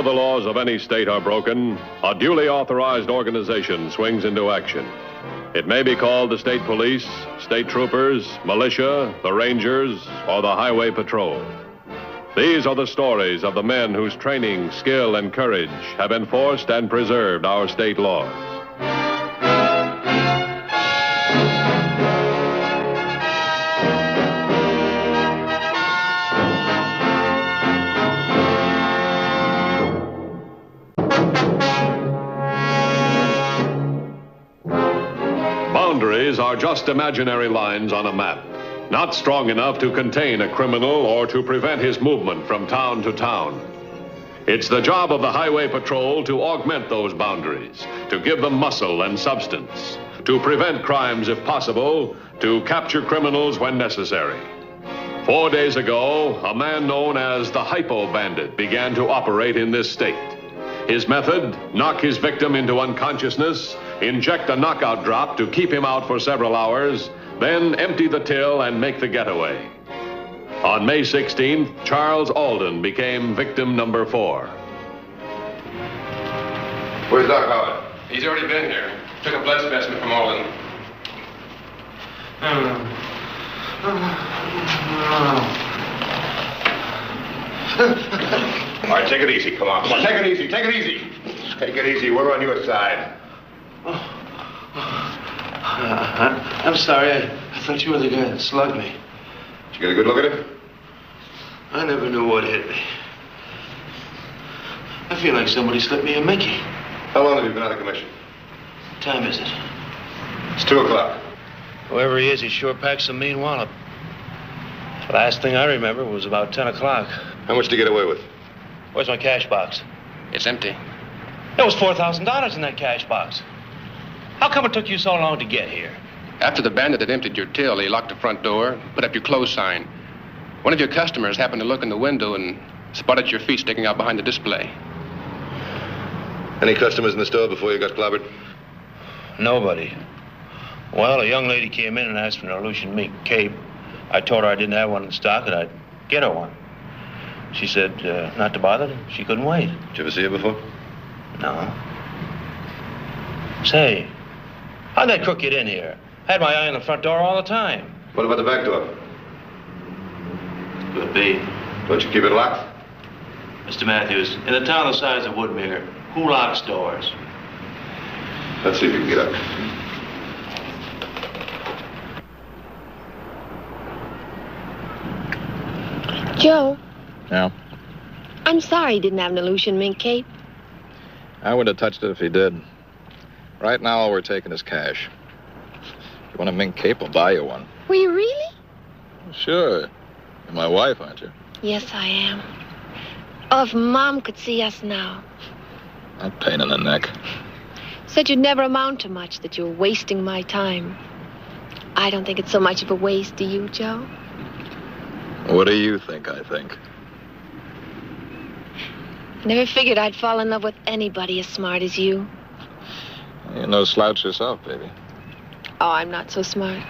Whenever the laws of any state are broken, a duly authorized organization swings into action. It may be called the state police, state troopers, militia, the rangers, or the highway patrol. These are the stories of the men whose training, skill, and courage have enforced and preserved our state laws. Boundaries are just imaginary lines on a map, not strong enough to contain a criminal or to prevent his movement from town to town. It's the job of the Highway Patrol to augment those boundaries, to give them muscle and substance, to prevent crimes if possible, to capture criminals when necessary. 4 days ago, a man known as the Hypo Bandit began to operate in this state. His method, knock his victim into unconsciousness, inject a knockout drop to keep him out for several hours, then empty the till and make the getaway. On May 16th, Charles Alden became victim number 4. Where's Doc Howard? He's already been here. Took a blood specimen from Alden. All right, take it easy. Come on. Take it easy. Take it easy. Take it easy. We're on your side. I'm sorry. I thought you were the guy that slugged me. Did you get a good look at it? I never knew what hit me. I feel like somebody slipped me a Mickey. How long have you been out of commission? What time is it? It's 2 o'clock. Whoever he is, he sure packs a mean wallop. The last thing I remember was about 10 o'clock. How much did you get away with? Where's my cash box? It's empty. There was $4,000 in that cash box. How come it took you so long to get here? After the bandit had emptied your till, he locked the front door, put up your close sign. One of your customers happened to look in the window and spotted your feet sticking out behind the display. Any customers in the store before you got clobbered? Nobody. Well, a young lady came in and asked for an Aleutian mink cape. I told her I didn't have one in stock and I'd get her one. She said not to bother, she couldn't wait. Did you ever see her before? No. Say, how'd that crook get in here? I had my eye on the front door all the time. What about the back door? Could be. Don't you keep it locked? Mr. Matthews, in a town the size of Woodmere, who locks doors? Let's see if you can get up. Joe. Yeah? I'm sorry he didn't have an Aleutian mink cape. I wouldn't have touched it if he did. Right now, all we're taking is cash. If you want a mink cape, I'll buy you one. Were you really? Sure. You're my wife, aren't you? Yes, I am. Oh, if Mom could see us now. A pain in the neck. Said you'd never amount to much, that you were wasting my time. I don't think it's so much of a waste, do you, Joe? What do you think I think? I never figured I'd fall in love with anybody as smart as you. You're no slouch yourself, baby. Oh, I'm not so smart.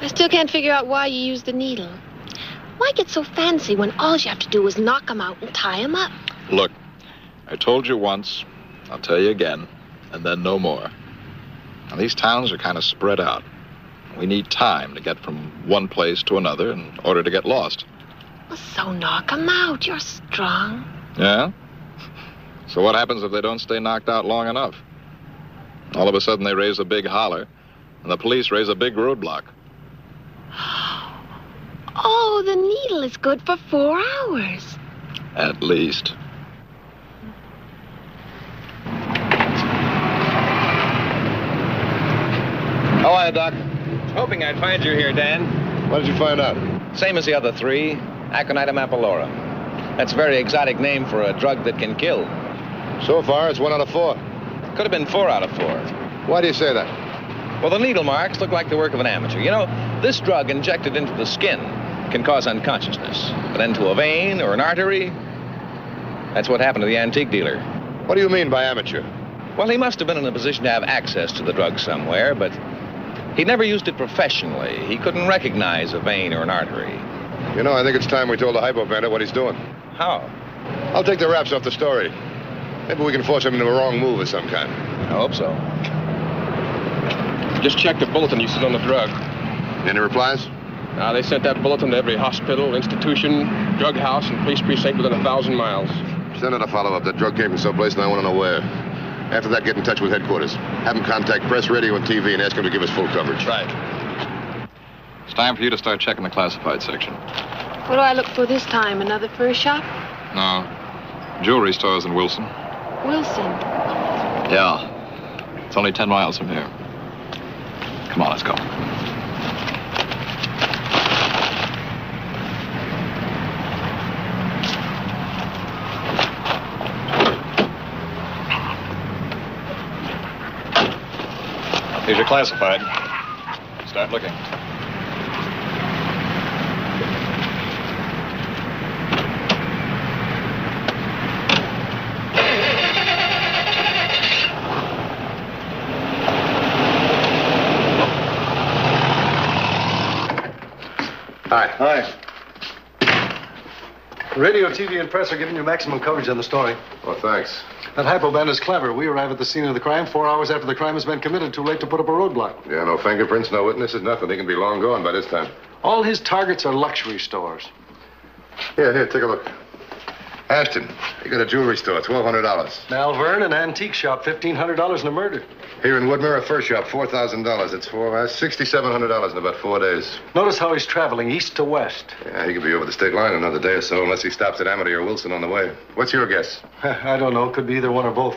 I still can't figure out why you use the needle. Why get so fancy when all you have to do is knock 'em out and tie 'em up? Look, I told you once, I'll tell you again, and then no more. Now, these towns are kind of spread out. We need time to get from one place to another in order to get lost. Well, so knock 'em out. You're strong. Yeah? So what happens if they don't stay knocked out long enough? All of a sudden they raise a big holler, and the police raise a big roadblock. Oh, the needle is good for 4 hours. At least. How are you, Doc? Hoping I'd find you here, Dan. What did you find out? Same as the other 3, Aconitum apellora. That's a very exotic name for a drug that can kill. So far, it's 1 out of 4. Could have been 4 out of 4. Why do you say that? Well, the needle marks look like the work of an amateur. You know, this drug injected into the skin can cause unconsciousness. But into a vein or an artery, that's what happened to the antique dealer. What do you mean by amateur? Well, he must have been in a position to have access to the drug somewhere, but he never used it professionally. He couldn't recognize a vein or an artery. You know, I think it's time we told the Hypo Bandit what he's doing. How? I'll take the wraps off the story. Maybe we can force him into a wrong move of some kind. I hope so. Just check the bulletin you sent on the drug. Any replies? They sent that bulletin to every hospital, institution, drug house, and police precinct within 1,000 miles. Send out a follow-up. That drug came from someplace, and I want to know where. After that, get in touch with headquarters. Have them contact press, radio, and TV and ask them to give us full coverage. Right. It's time for you to start checking the classified section. What do I look for this time? Another fur shop? No. Jewelry stores in Wilson. Wilson. Yeah. It's only 10 miles from here. Come on, let's go. Here's your classified. Start looking. Hi. Radio, TV, and press are giving you maximum coverage on the story. Well, thanks. That Hypo bandit's clever. We arrive at the scene of the crime 4 hours after the crime has been committed. Too late to put up a roadblock. Yeah, no fingerprints, no witnesses, nothing. He can be long gone by this time. All his targets are luxury stores. Here, take a look. Ashton, you got a jewelry store, $1,200. Malvern, an antique shop, $1,500 and a murder. Here in Woodmere, a fur shop, $4,000. It's for $6,700 in about 4 days. Notice how he's traveling, east to west. Yeah, he could be over the state line in another day or so, unless he stops at Amity or Wilson on the way. What's your guess? I don't know. Could be either one or both.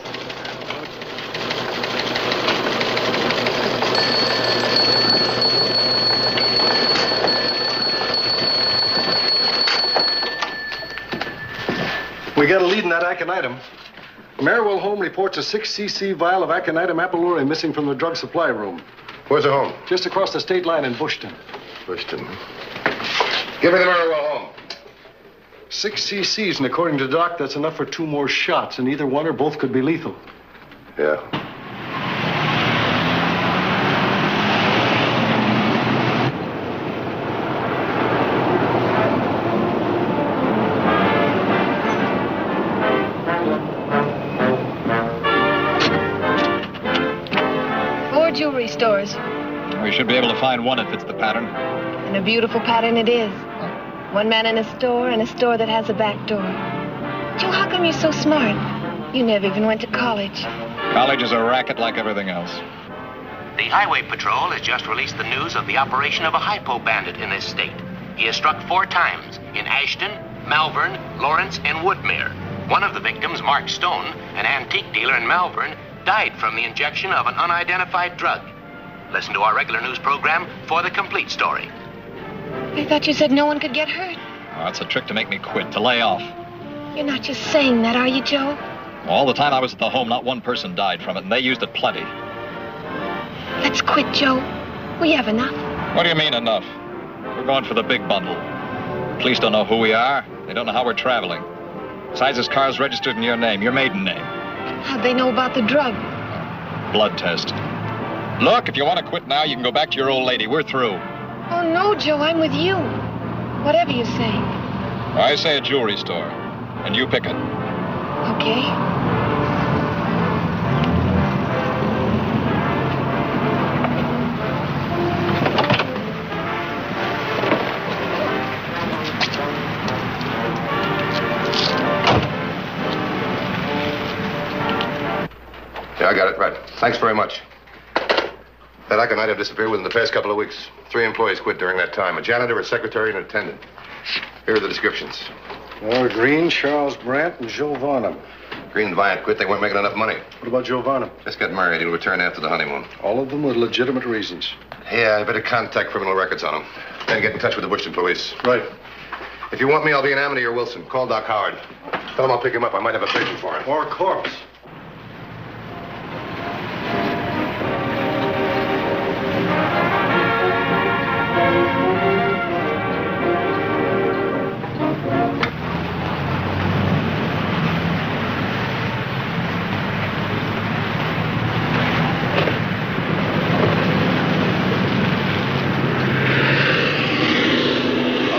We got a lead in that aconitum. Merriwell Home reports a 6cc vial of aconitum apelure missing from the drug supply room. Where's the home? Just across the state line in Bushton. Bushton. Give me the Merriwell home. 6 cc's, and according to Doc, that's enough for 2 more shots, and either one or both could be lethal. Yeah. Jewelry stores. We should be able to find one that fits the pattern. And a beautiful pattern it is. One man in a store and a store that has a back door. Joe, how come you're so smart? You never even went to college. College is a racket like everything else. The Highway Patrol has just released the news of the operation of a Hypo bandit in this state. He has struck 4 times in Ashton, Malvern, Lawrence, and Woodmere. One of the victims, Mark Stone, an antique dealer in Malvern, died from the injection of an unidentified drug. Listen to our regular news program for the complete story. I thought you said no one could get hurt. Oh, that's a trick to make me quit, to lay off. You're not just saying that, are you, Joe? All the time I was at the home, not one person died from it, and they used it plenty. Let's quit, Joe. We have enough. What do you mean, enough? We're going for the big bundle. Police don't know who we are. They don't know how we're traveling. Besides, this car's registered in your name, your maiden name. How'd they know about the drug? Blood test. Look, if you want to quit now, you can go back to your old lady. We're through. Oh, no, Joe, I'm with you. Whatever you say. I say a jewelry store, and you pick it. Okay. Yeah, I got it. Right. Thanks very much. That aconitum disappeared within the past couple of weeks. 3 employees quit during that time. A janitor, a secretary, and an attendant. Here are the descriptions. Laura Green, Charles Brandt, and Joe Varnum. Green and Viant quit. They weren't making enough money. What about Joe Varnum? Just got married. He'll return after the honeymoon. All of them with legitimate reasons. Yeah, I better contact criminal records on him. Then get in touch with the Bushton police. Right. If you want me, I'll be in Amity or Wilson. Call Doc Howard. Tell him I'll pick him up. I might have a patient for him. Or a corpse.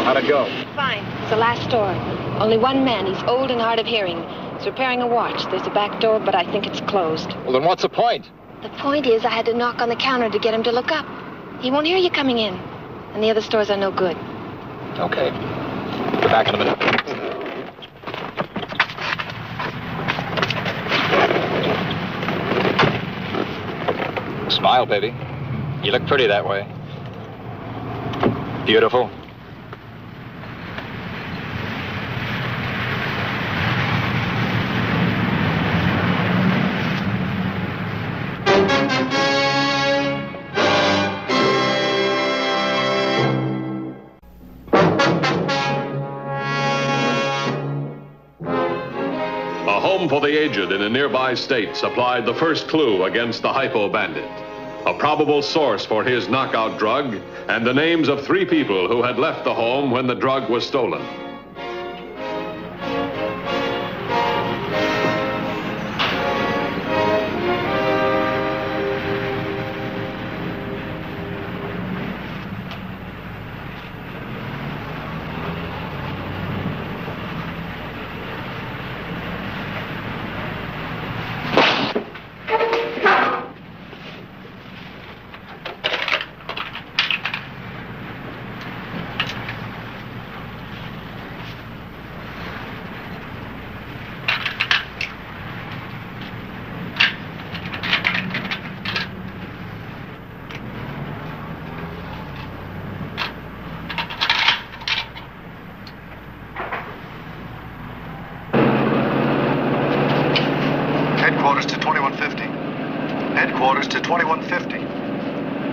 How'd it go? fine. It's the last store. Only one man. He's old and hard of hearing. He's repairing a watch. There's a back door, but I think it's closed. Well, then what's the point? The point is I had to knock on the counter to get him to look up. He won't hear you coming in. And the other stores are no good. Okay. Be back in a minute. Smile, baby. You look pretty that way. Beautiful. A home for the aged in a nearby state supplied the first clue against the Hypo Bandit, a probable source for his knockout drug, and the names of 3 people who had left the home when the drug was stolen. Headquarters to 2150. Headquarters to 2150.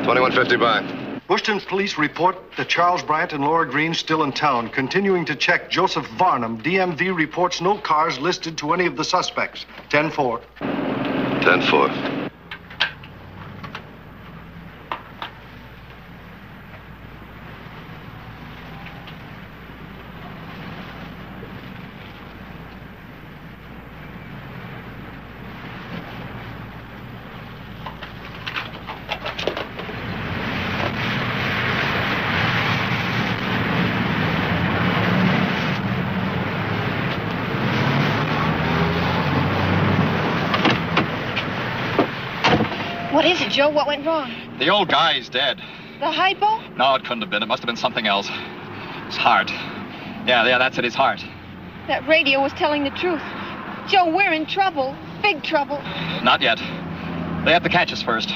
2150 by. Bushton police report that Charles Bryant and Laura Green still in town. Continuing to check Joseph Varnum. DMV reports no cars listed to any of the suspects. 10-4. 10-4. What is it, Joe? What went wrong? The old guy's dead. The Hypo? No, it couldn't have been. It must have been something else. His heart. Yeah, that's it, his heart. That radio was telling the truth. Joe, we're in trouble. Big trouble. Not yet. They have to catch us first.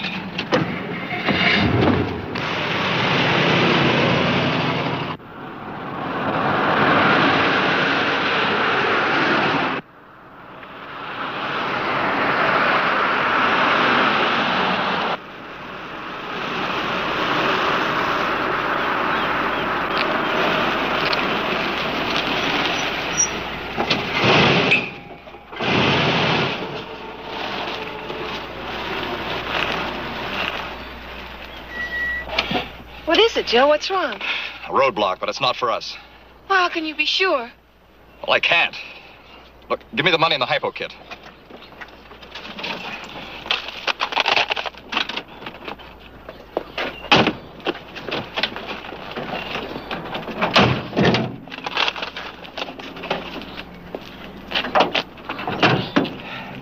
What is it, Joe? What's wrong? A roadblock, but it's not for us. Well, how can you be sure? Well, I can't. Look, give me the money in the Hypo kit.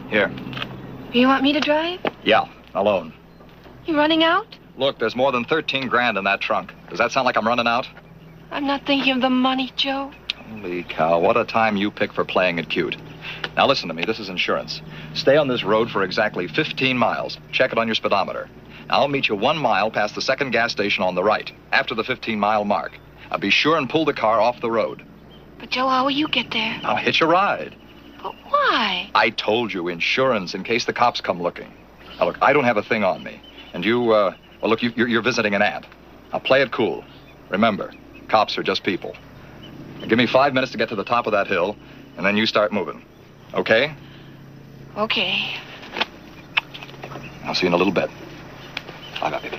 Here. You want me to drive? Yeah, alone. You running out? Look, there's more than 13 grand in that trunk. Does that sound like I'm running out? I'm not thinking of the money, Joe. Holy cow, what a time you pick for playing it cute. Now listen to me, this is insurance. Stay on this road for exactly 15 miles. Check it on your speedometer. I'll meet you 1 mile past the second gas station on the right, after the 15-mile mark. Now be sure and pull the car off the road. But, Joe, how will you get there? I'll hitch a ride. But why? I told you, insurance, in case the cops come looking. Now look, I don't have a thing on me. And you, well, look, you're visiting an aunt. Now play it cool. Remember, cops are just people. Now, give me 5 minutes to get to the top of that hill, and then you start moving. Okay? Okay. I'll see you in a little bit. Bye, baby.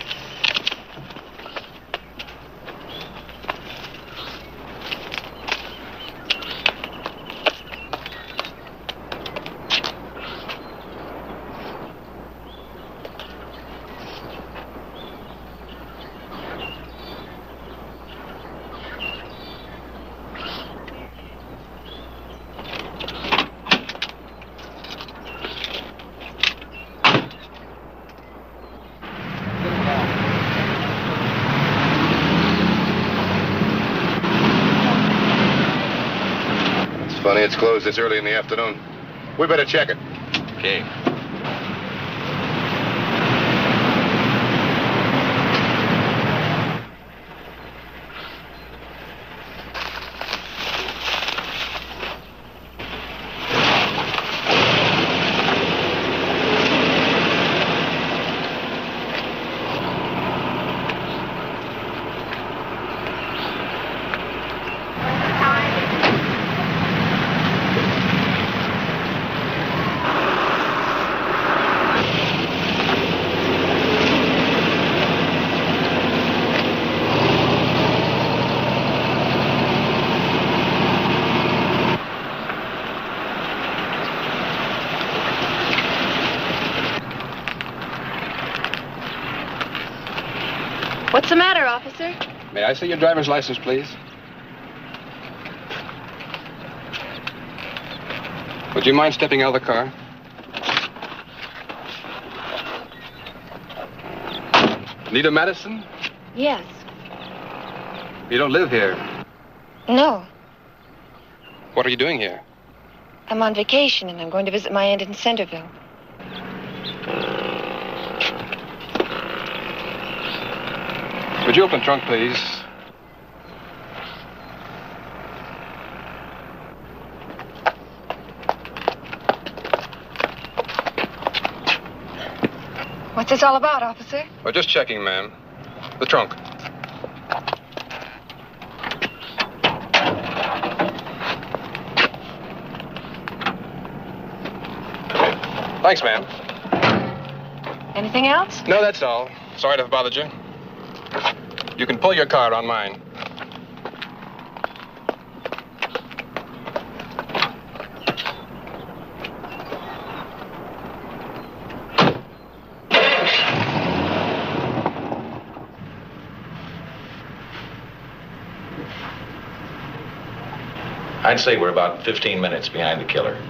Funny it's closed this early in the afternoon. We better check it. Okay. What's the matter, officer? May I see your driver's license, please? Would you mind stepping out of the car? Need a medicine? Yes. You don't live here. No. What are you doing here? I'm on vacation, and I'm going to visit my aunt in Centerville. Would you open the trunk, please? What's this all about, officer? Oh, just checking, ma'am. The trunk. Thanks, ma'am. Anything else? No, that's all. Sorry to have bothered you. You can pull your car on mine. I'd say we're about 15 minutes behind the killer.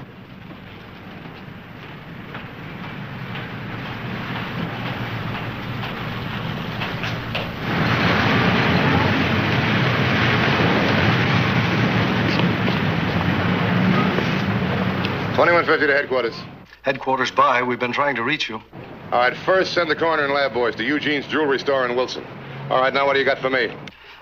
$21.50 to headquarters. Headquarters by. We've been trying to reach you. All right, first send the coroner and lab boys to Eugene's jewelry store in Wilson. All right, now what do you got for me?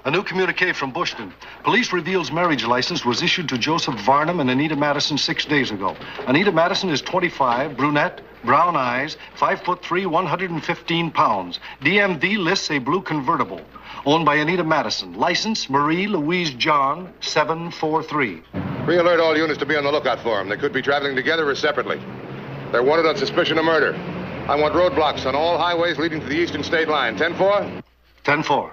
A new communique from Bushton. Police reveals marriage license was issued to Joseph Varnum and Anita Madison 6 days ago. Anita Madison is 25, brunette, brown eyes, 5'3", 115 pounds. DMV lists a blue convertible. Owned by Anita Madison. License, Marie Louise John, 743. Re-alert all units to be on the lookout for them. They could be traveling together or separately. They're wanted on suspicion of murder. I want roadblocks on all highways leading to the eastern state line. 10-4? 10-4.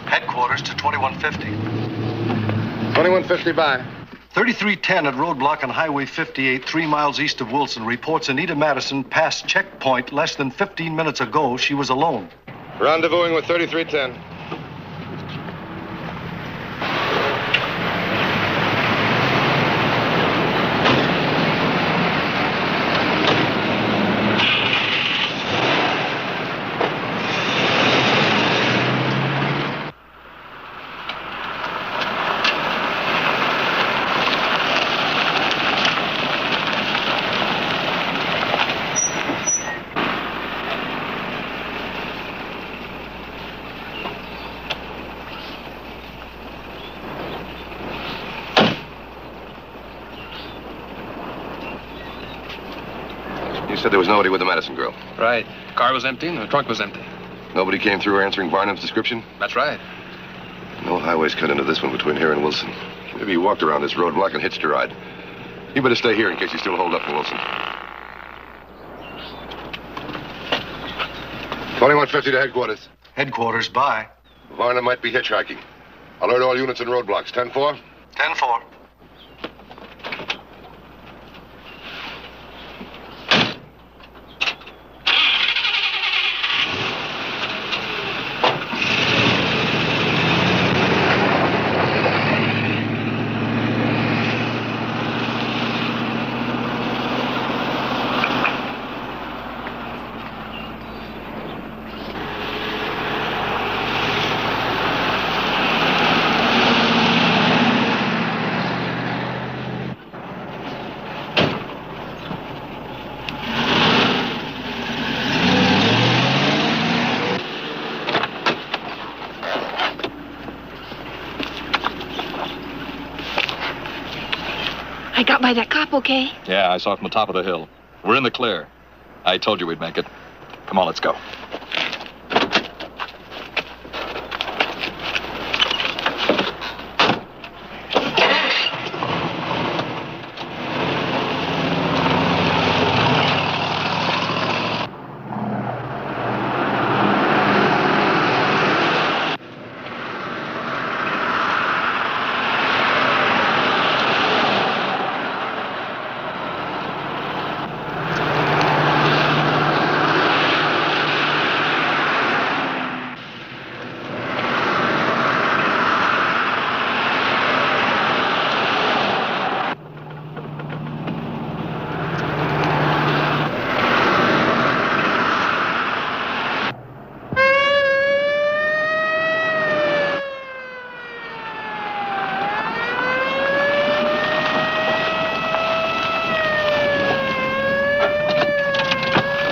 Headquarters to 2150. 2150 by. 3310 at roadblock on Highway 58, 3 miles east of Wilson, reports Anita Madison passed checkpoint less than 15 minutes ago. She was alone. Rendezvousing with 3310. You said there was nobody with the Madison girl. Right. Car was empty and the trunk was empty. Nobody came through answering Barnum's description? That's right. No highways cut into this one between here and Wilson. Maybe he walked around this roadblock and hitched a ride. You better stay here in case you still hold up in Wilson. 2150 to headquarters. Headquarters by. Varnum might be hitchhiking. Alert all units and roadblocks. 10-4? 10-4. I got by that cop okay? Yeah, I saw it from the top of the hill. We're in the clear. I told you we'd make it. Come on, let's go.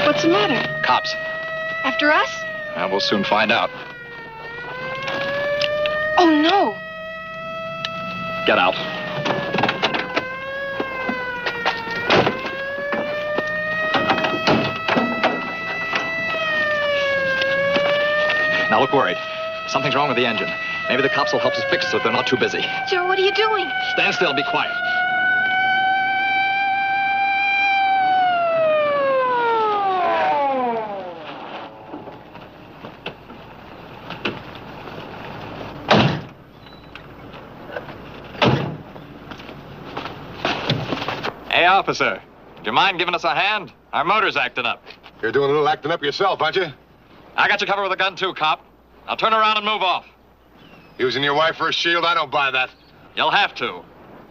What's the matter? Cops. After us? Well, we'll soon find out. Oh, no. Get out. Now look worried. Something's wrong with the engine. Maybe the cops will help us fix it if they're not too busy. Joe, what are you doing? Stand still and be quiet. Hey, officer. Do you mind giving us a hand? Our motor's acting up. You're doing a little acting up yourself, aren't you? I got you covered with a gun, too, cop. Now turn around and move off. Using your wife for a shield? I don't buy that. You'll have to.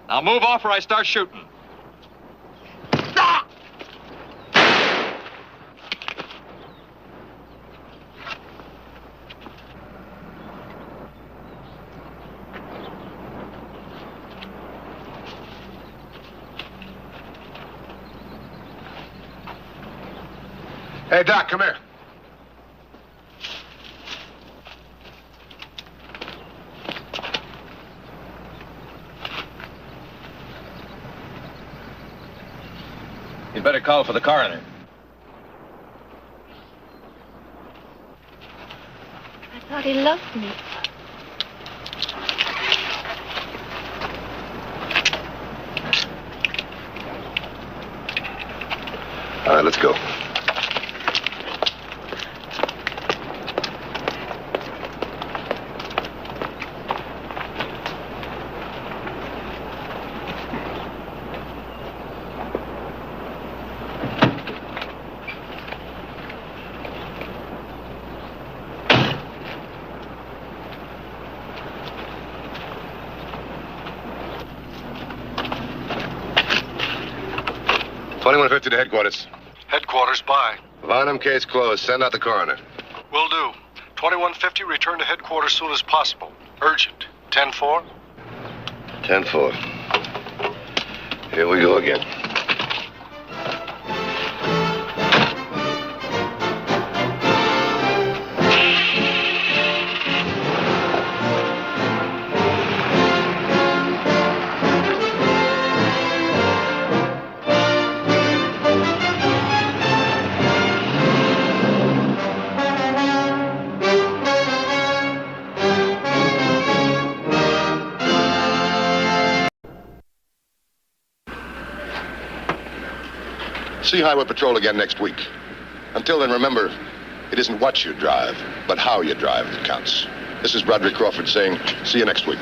Now move off or I start shooting. Hey, Doc, come here. You'd better call for the coroner. I thought he loved me. All right, let's go. $21.50 to headquarters. Headquarters, bye. Varnum case closed. Send out the coroner. Will do. 2150, return to headquarters soon as possible. Urgent. 10-4. 10-4. Here we go again. See Highway Patrol again next week. Until then, remember, it isn't what you drive, but how you drive that counts. This is Broderick Crawford saying, see you next week.